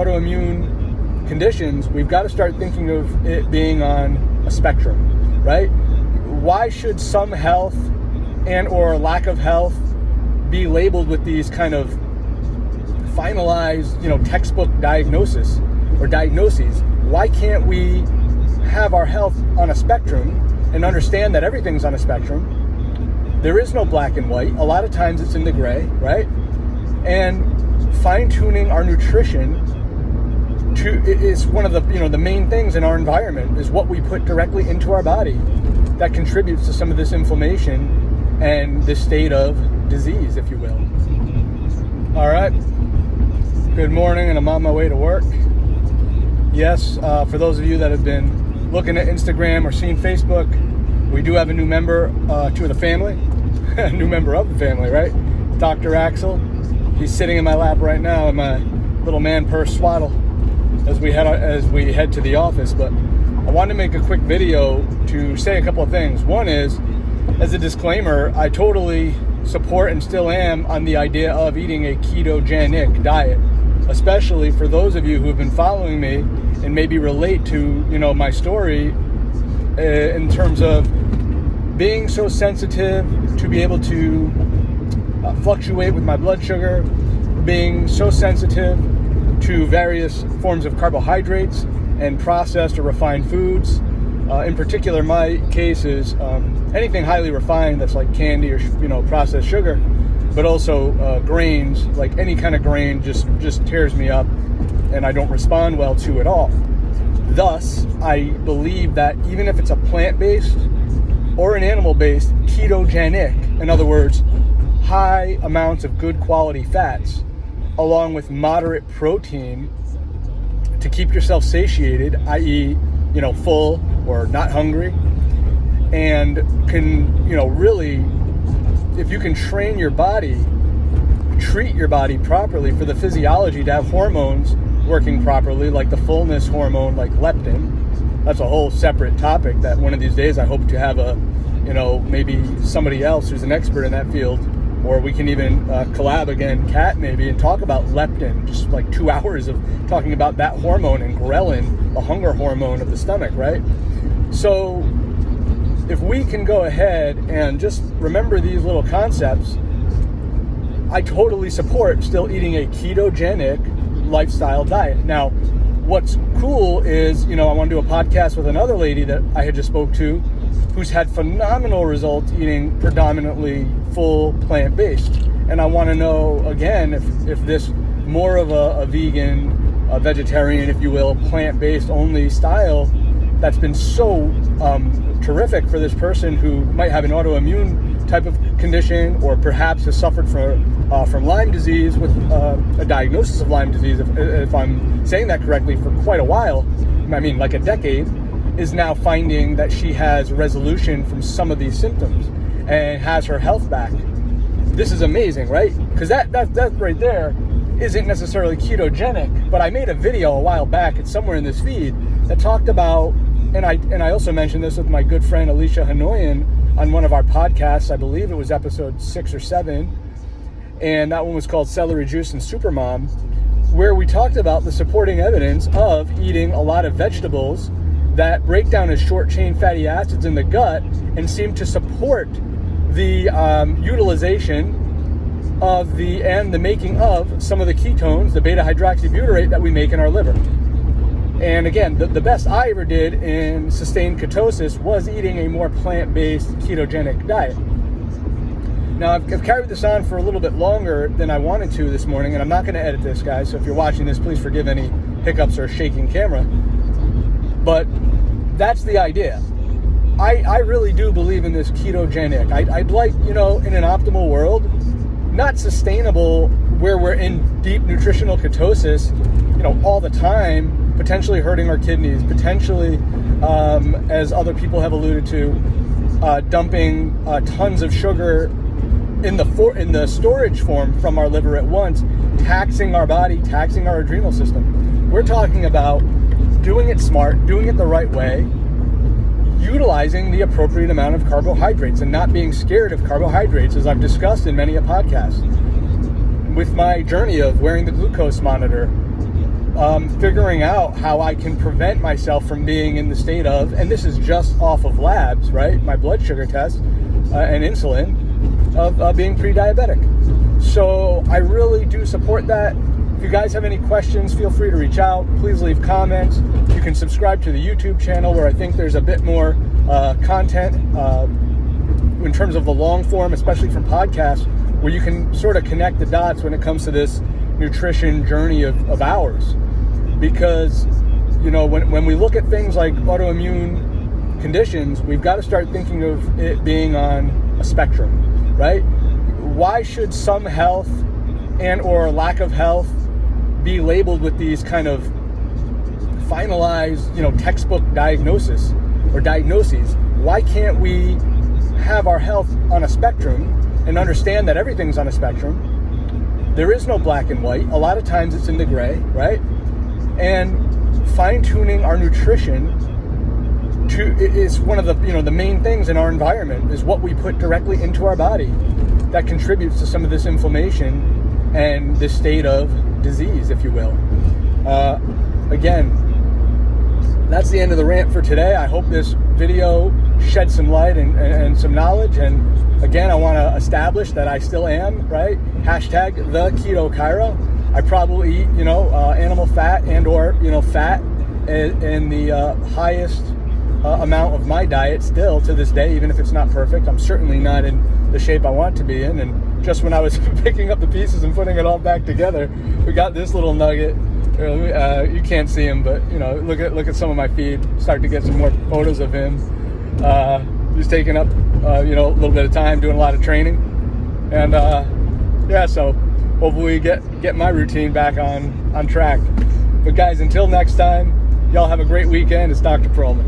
autoimmune conditions, we've got to start thinking of it being on a spectrum, right? Why should some health and or lack of health be labeled with these kind of finalized, textbook diagnoses? Why can't we have our health on a spectrum and understand that everything's on a spectrum? There is no black and white. A lot of times it's in the gray, right? And fine-tuning our nutrition is one of the main things in our environment, is what we put directly into our body that contributes to some of this inflammation and this state of disease, if you will. All right. Good morning, and I'm on my way to work. Yes, for those of you that have been looking at Instagram or seen Facebook, we do have a new member to the family, a new member of the family, right? Dr. Axel. He's sitting in my lap right now in my little man purse swaddle as we head to the office. But I wanted to make a quick video to say a couple of things. One is, as a disclaimer, I totally support and still am on the idea of eating a ketogenic diet, especially for those of you who have been following me and maybe relate to, my story in terms of being so sensitive to be able to fluctuate with my blood sugar, being so sensitive to various forms of carbohydrates and processed or refined foods. In particular, my case is anything highly refined that's like candy or processed sugar, but also grains, like any kind of grain just tears me up and I don't respond well to at all. Thus, I believe that even if it's a plant-based or an animal-based ketogenic, in other words, high amounts of good quality fats, along with moderate protein to keep yourself satiated, i.e., full or not hungry, and can, really, if you can train your body, treat your body properly for the physiology to have hormones working properly, like the fullness hormone, like leptin. That's a whole separate topic that one of these days I hope to have maybe somebody else who's an expert in that field, or we can even collab again, Kat maybe, and talk about leptin, just like 2 hours of talking about that hormone, and ghrelin, the hunger hormone of the stomach, right? So if we can go ahead and just remember these little concepts, I totally support still eating a ketogenic lifestyle diet. Now, what's cool is, I want to do a podcast with another lady that I had just spoke to, who's had phenomenal results eating predominantly full plant-based. And I want to know, again, if this more of a vegan, a vegetarian, if you will, plant-based only style that's been so terrific for this person who might have an autoimmune type of condition, or perhaps has suffered from Lyme disease, with a diagnosis of Lyme disease, if I'm saying that correctly, for quite a while, like a decade, is now finding that she has resolution from some of these symptoms and has her health back. This is amazing, right? Because that right there isn't necessarily ketogenic, but I made a video a while back, it's somewhere in this feed, that talked about, and I also mentioned this with my good friend Alicia Hanoyan on one of our podcasts. I believe it was episode 6 or 7, and that one was called Celery Juice and Supermom, where we talked about the supporting evidence of eating a lot of vegetables that break down as short chain fatty acids in the gut and seem to support the utilization of the making of some of the ketones, the beta hydroxybutyrate that we make in our liver. And again, the best I ever did in sustained ketosis was eating a more plant-based ketogenic diet. Now, I've carried this on for a little bit longer than I wanted to this morning, and I'm not going to edit this, guys, so if you're watching this, please forgive any hiccups or shaking camera. But that's the idea. I really do believe in this ketogenic. I'd like, in an optimal world, not sustainable where we're in deep nutritional ketosis, all the time, potentially hurting our kidneys, potentially, as other people have alluded to, dumping tons of sugar in the storage form from our liver at once, taxing our body, taxing our adrenal system. We're talking about doing it smart, doing it the right way, utilizing the appropriate amount of carbohydrates and not being scared of carbohydrates, as I've discussed in many a podcast. With my journey of wearing the glucose monitor, figuring out how I can prevent myself from being in the state of, and this is just off of labs, right? My blood sugar test and insulin of being pre-diabetic. So I really do support that. If you guys have any questions, feel free to reach out. Please leave comments. You can subscribe to the YouTube channel where I think there's a bit more content in terms of the long form, especially from podcasts, where you can sort of connect the dots when it comes to this nutrition journey of ours. Because, you know, when we look at things like autoimmune conditions, we've got to start thinking of it being on a spectrum, right? Why should some health and or lack of health be labeled with these kind of finalized, you know, textbook diagnoses? Why can't we have our health on a spectrum and understand that everything's on a spectrum? There is no black and white. A lot of times it's in the gray, right? And fine-tuning our nutrition is one of the, you know, the main things in our environment, is what we put directly into our body that contributes to some of this inflammation and this state of disease, if you will. Again, that's the end of the rant for today. I hope this video shed some light and some knowledge. And again, I want to establish that I still am, right? Hashtag the Keto Chiro. I probably eat, you know, animal fat and or, you know, fat in the highest amount of my diet still to this day, even if it's not perfect. I'm certainly not in the shape I want to be in. And just when I was picking up the pieces and putting it all back together, we got this little nugget. You can't see him, but you know, look at some of my feed. Start to get some more photos of him. He's taking up you know, a little bit of time, doing a lot of training, and yeah. So hopefully get my routine back on track. But guys, until next time, y'all have a great weekend. It's Dr. Perlman.